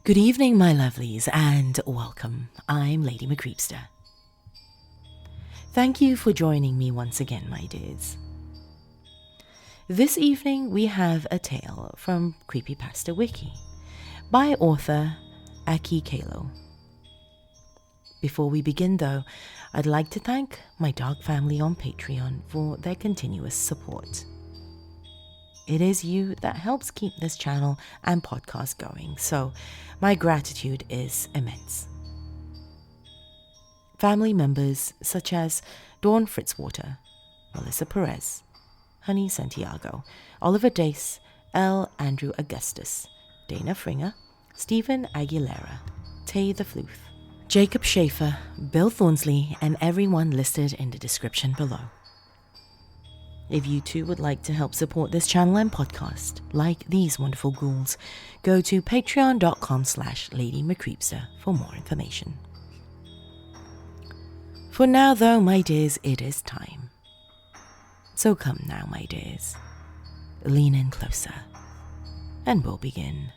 Good evening, my lovelies, and welcome. I'm Lady Creepypasta. Thank you for joining me once again, my dears. This evening we have a tale from Creepypasta Wiki by author Akecalo. Before we begin though, I'd like to thank my dog family on Patreon for their continuous support. It is you that helps keep this channel and podcast going, so my gratitude is immense. Family members such as Dawn Fritzwater, Melissa Perez, Honey Santiago, Oliver Dace, L. Andrew Augustus, Dana Fringer, Stephen Aguilera, Tay the Fluth, Jacob Schaefer, Bill Thornsley, and everyone listed in the description below. If you too would like to help support this channel and podcast, like these wonderful ghouls, go to patreon.com/LadyMcCreepster for more information. For now though, my dears, it is time. So come now, my dears, lean in closer, and we'll begin.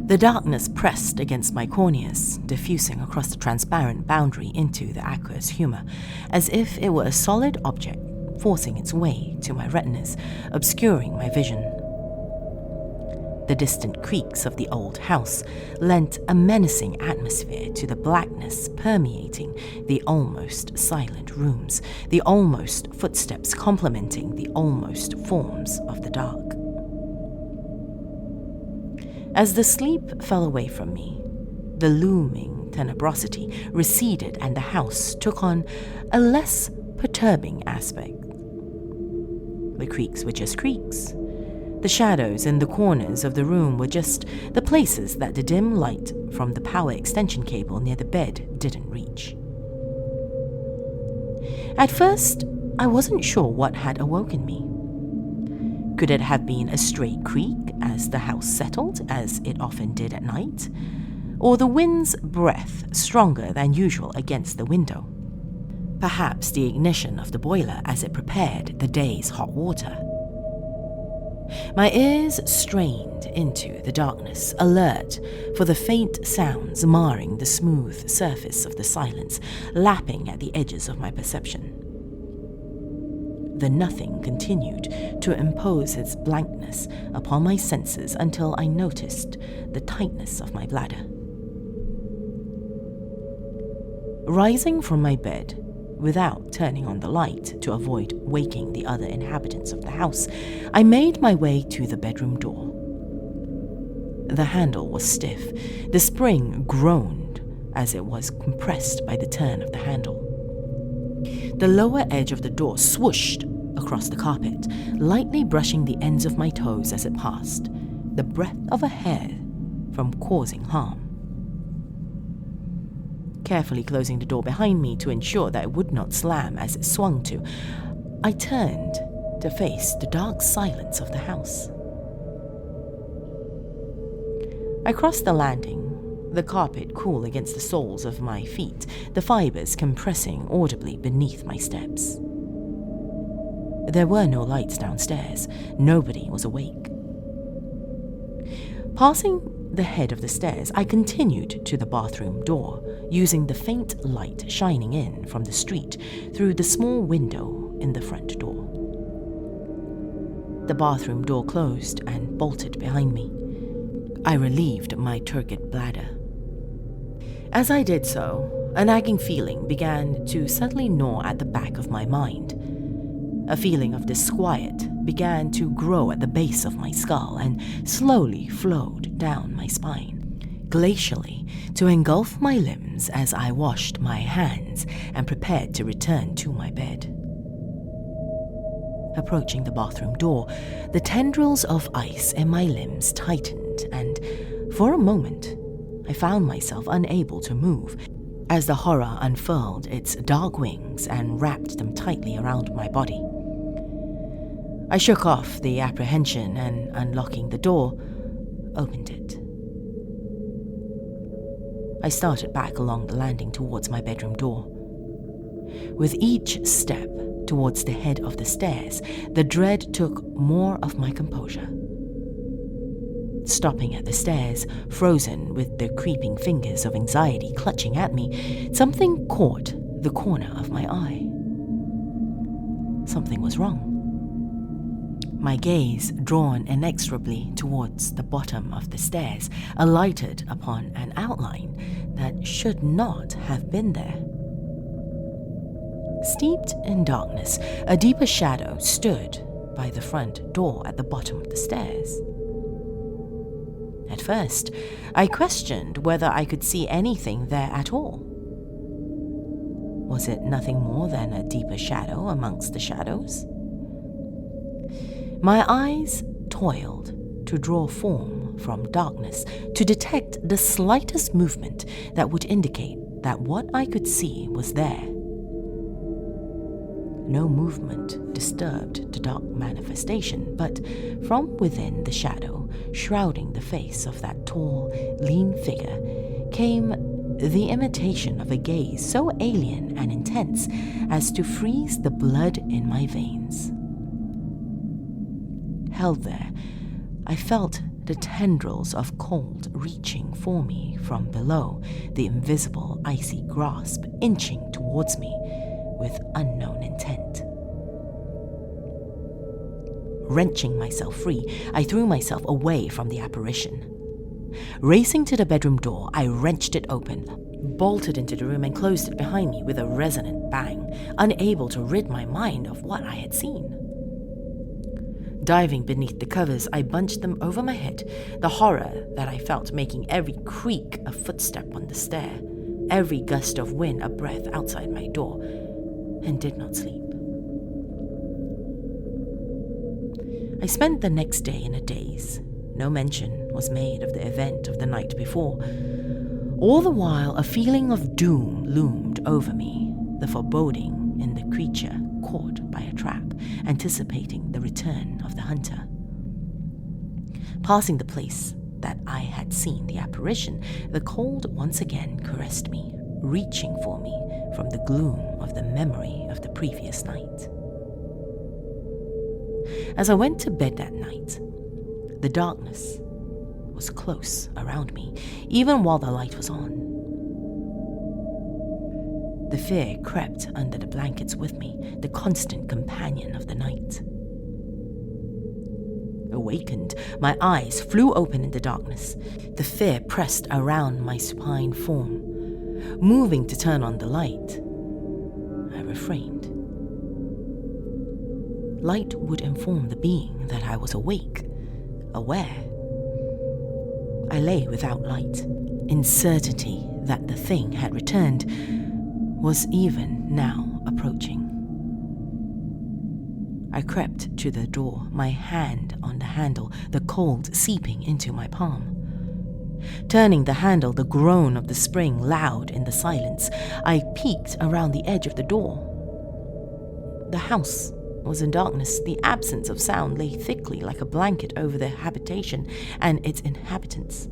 The darkness pressed against my corneas, diffusing across the transparent boundary into the aqueous humor, as if it were a solid object forcing its way to my retinas, obscuring my vision. The distant creaks of the old house lent a menacing atmosphere to the blackness permeating the almost silent rooms, the almost footsteps complementing the almost forms of the dark. As the sleep fell away from me, the looming tenebrosity receded and the house took on a less perturbing aspect. The creaks were just creaks. The shadows in the corners of the room were just the places that the dim light from the power extension cable near the bed didn't reach. At first, I wasn't sure what had awoken me. Could it have been a stray creak as the house settled, as it often did at night? Or the wind's breath stronger than usual against the window? Perhaps the ignition of the boiler as it prepared the day's hot water. My ears strained into the darkness, alert for the faint sounds marring the smooth surface of the silence, lapping at the edges of my perception. The nothing continued to impose its blankness upon my senses until I noticed the tightness of my bladder. Rising from my bed, without turning on the light to avoid waking the other inhabitants of the house, I made my way to the bedroom door. The handle was stiff. The spring groaned as it was compressed by the turn of the handle. The lower edge of the door swooshed across the carpet, lightly brushing the ends of my toes as it passed, the breadth of a hair from causing harm. Carefully closing the door behind me to ensure that it would not slam as it swung to, I turned to face the dark silence of the house. I crossed the landing, the carpet cool against the soles of my feet, the fibers compressing audibly beneath my steps. There were no lights downstairs. Nobody was awake. Passing the head of the stairs, I continued to the bathroom door, using the faint light shining in from the street through the small window in the front door. The bathroom door closed and bolted behind me. I relieved my turgid bladder. As I did so, a nagging feeling began to subtly gnaw at the back of my mind. A feeling of disquiet began to grow at the base of my skull and slowly flowed down my spine, glacially to engulf my limbs as I washed my hands and prepared to return to my bed. Approaching the bathroom door, the tendrils of ice in my limbs tightened, and for a moment, I found myself unable to move as the horror unfurled its dark wings and wrapped them tightly around my body. I shook off the apprehension and, unlocking the door, opened it. I started back along the landing towards my bedroom door. With each step towards the head of the stairs, the dread took more of my composure. Stopping at the stairs, frozen with the creeping fingers of anxiety clutching at me, something caught the corner of my eye. Something was wrong. My gaze, drawn inexorably towards the bottom of the stairs, alighted upon an outline that should not have been there. Steeped in darkness, a deeper shadow stood by the front door at the bottom of the stairs. At first, I questioned whether I could see anything there at all. Was it nothing more than a deeper shadow amongst the shadows? My eyes toiled to draw form from darkness, to detect the slightest movement that would indicate that what I could see was there. No movement disturbed the dark manifestation, but from within the shadow, shrouding the face of that tall, lean figure, came the imitation of a gaze so alien and intense as to freeze the blood in my veins. Held there, I felt the tendrils of cold reaching for me from below, the invisible icy grasp inching towards me with unknown intent. Wrenching myself free, I threw myself away from the apparition. Racing to the bedroom door, I wrenched it open, bolted into the room and closed it behind me with a resonant bang, unable to rid my mind of what I had seen. Diving beneath the covers, I bunched them over my head, the horror that I felt making every creak a footstep on the stair, every gust of wind a breath outside my door, and did not sleep. I spent the next day in a daze. No mention was made of the event of the night before. All the while, a feeling of doom loomed over me, the foreboding in the creature caught by a trap, anticipating the return of the hunter. Passing the place that I had seen the apparition, the cold once again caressed me, reaching for me from the gloom of the memory of the previous night. As I went to bed that night, the darkness was close around me, even while the light was on. The fear crept under the blankets with me, the constant companion of the night. Awakened, my eyes flew open in the darkness. The fear pressed around my supine form. Moving to turn on the light, I refrained. Light would inform the being that I was awake, aware. I lay without light, in certainty that the thing had returned, was even now approaching. I crept to the door, my hand on the handle, the cold seeping into my palm. Turning the handle, the groan of the spring loud in the silence, I peeked around the edge of the door. The house was in darkness. The absence of sound lay thickly like a blanket over the habitation and its inhabitants.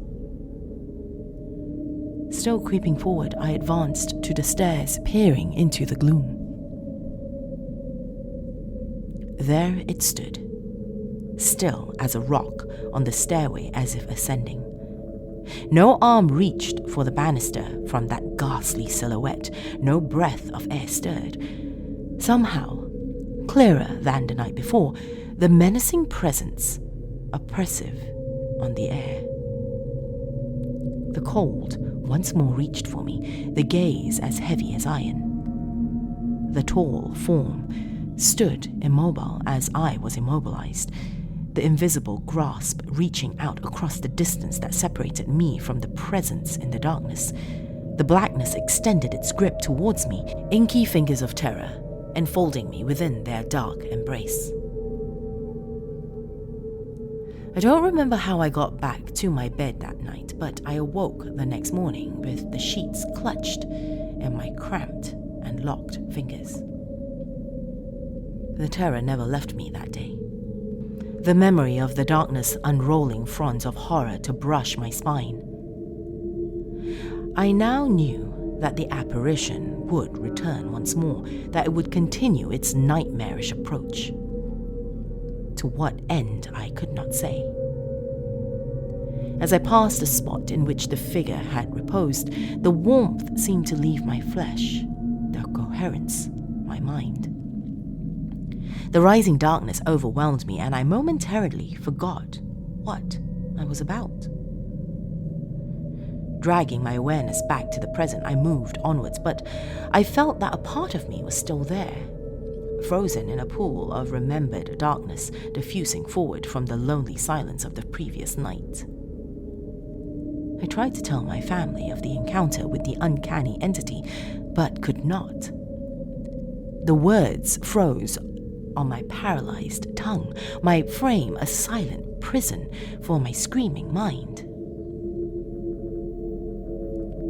Still creeping forward, I advanced to the stairs, peering into the gloom. There it stood, still as a rock on the stairway as if ascending. No arm reached for the banister from that ghastly silhouette, no breath of air stirred. Somehow, clearer than the night before, the menacing presence oppressive on the air. The cold once more reached for me, the gaze as heavy as iron. The tall form stood immobile as I was immobilized, the invisible grasp reaching out across the distance that separated me from the presence in the darkness. The blackness extended its grip towards me, inky fingers of terror, enfolding me within their dark embrace. I don't remember how I got back to my bed that night, but I awoke the next morning with the sheets clutched in my cramped and locked fingers. The terror never left me that day. The memory of the darkness unrolling front of horror to brush my spine. I now knew that the apparition would return once more, that it would continue its nightmarish approach. To what end, I could not say. As I passed the spot in which the figure had reposed, the warmth seemed to leave my flesh, the coherence my mind. The rising darkness overwhelmed me, and I momentarily forgot what I was about. Dragging my awareness back to the present, I moved onwards, but I felt that a part of me was still there, frozen in a pool of remembered darkness, diffusing forward from the lonely silence of the previous night. I tried to tell my family of the encounter with the uncanny entity, but could not. The words froze on my paralyzed tongue, my frame a silent prison for my screaming mind.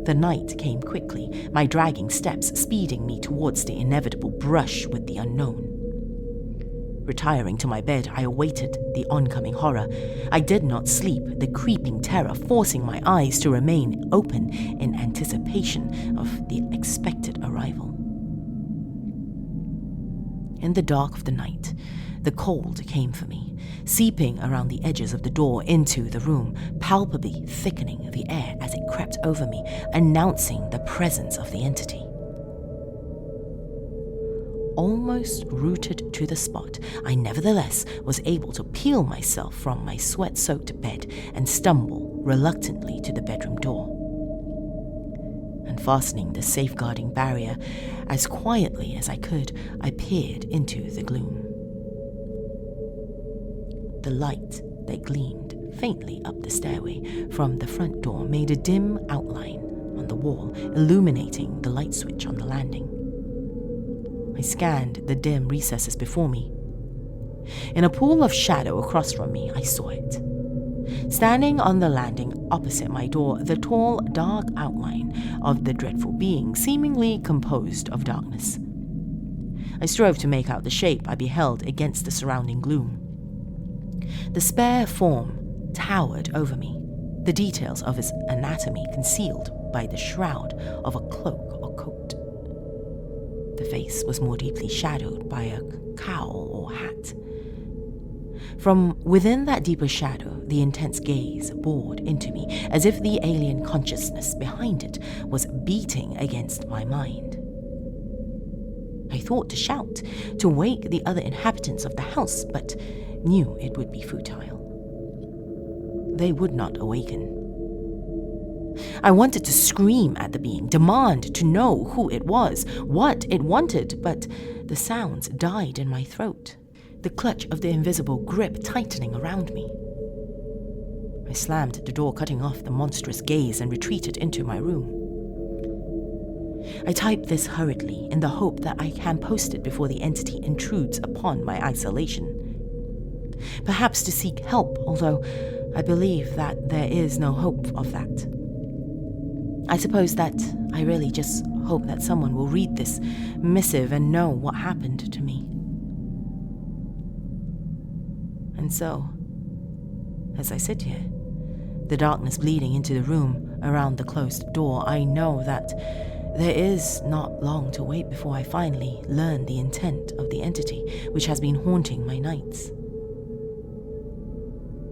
The night came quickly, my dragging steps speeding me towards the inevitable brush with the unknown. Retiring to my bed, I awaited the oncoming horror. I did not sleep, the creeping terror forcing my eyes to remain open in anticipation of the expected arrival. In the dark of the night, the cold came for me, seeping around the edges of the door into the room, palpably thickening the air as it crept over me, announcing the presence of the entity. Almost rooted to the spot, I nevertheless was able to peel myself from my sweat-soaked bed and stumble reluctantly to the bedroom door. Unfastening the safeguarding barrier, as quietly as I could, I peered into the gloom. The light that gleamed faintly up the stairway from the front door made a dim outline on the wall, illuminating the light switch on the landing. I scanned the dim recesses before me. In a pool of shadow across from me, I saw it. Standing on the landing opposite my door, the tall, dark outline of the dreadful being, seemingly composed of darkness. I strove to make out the shape I beheld against the surrounding gloom. The spare form towered over me, the details of its anatomy concealed by the shroud of a cloak or coat. The face was more deeply shadowed by a cowl or hat. From within that deeper shadow, the intense gaze bored into me, as if the alien consciousness behind it was beating against my mind. I thought to shout, to wake the other inhabitants of the house, but knew it would be futile. They would not awaken. I wanted to scream at the being, demand to know who it was, what it wanted, but the sounds died in my throat, the clutch of the invisible grip tightening around me. I slammed the door, cutting off the monstrous gaze, and retreated into my room. I typed this hurriedly in the hope that I can post it before the entity intrudes upon my isolation. Perhaps to seek help, although I believe that there is no hope of that. I suppose that I really just hope that someone will read this missive and know what happened to me. And so, as I sit here, the darkness bleeding into the room around the closed door, I know that there is not long to wait before I finally learn the intent of the entity which has been haunting my nights.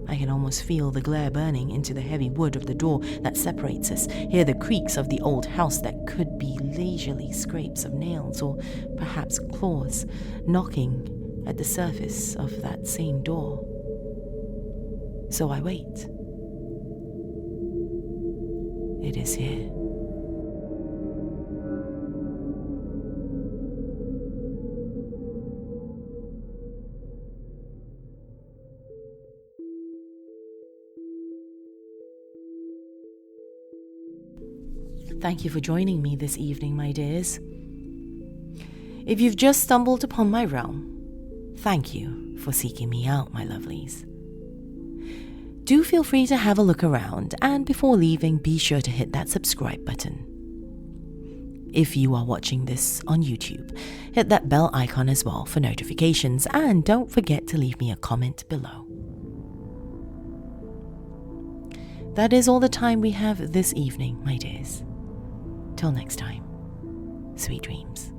I can almost feel the glare burning into the heavy wood of the door that separates us, hear the creaks of the old house that could be leisurely scrapes of nails or perhaps claws knocking at the surface of that same door. So I wait. It is here. Thank you for joining me this evening, my dears. If you've just stumbled upon my realm, thank you for seeking me out, my lovelies. Do feel free to have a look around, and before leaving, be sure to hit that subscribe button. If you are watching this on YouTube, hit that bell icon as well for notifications, and don't forget to leave me a comment below. That is all the time we have this evening, my dears. Till next time, sweet dreams.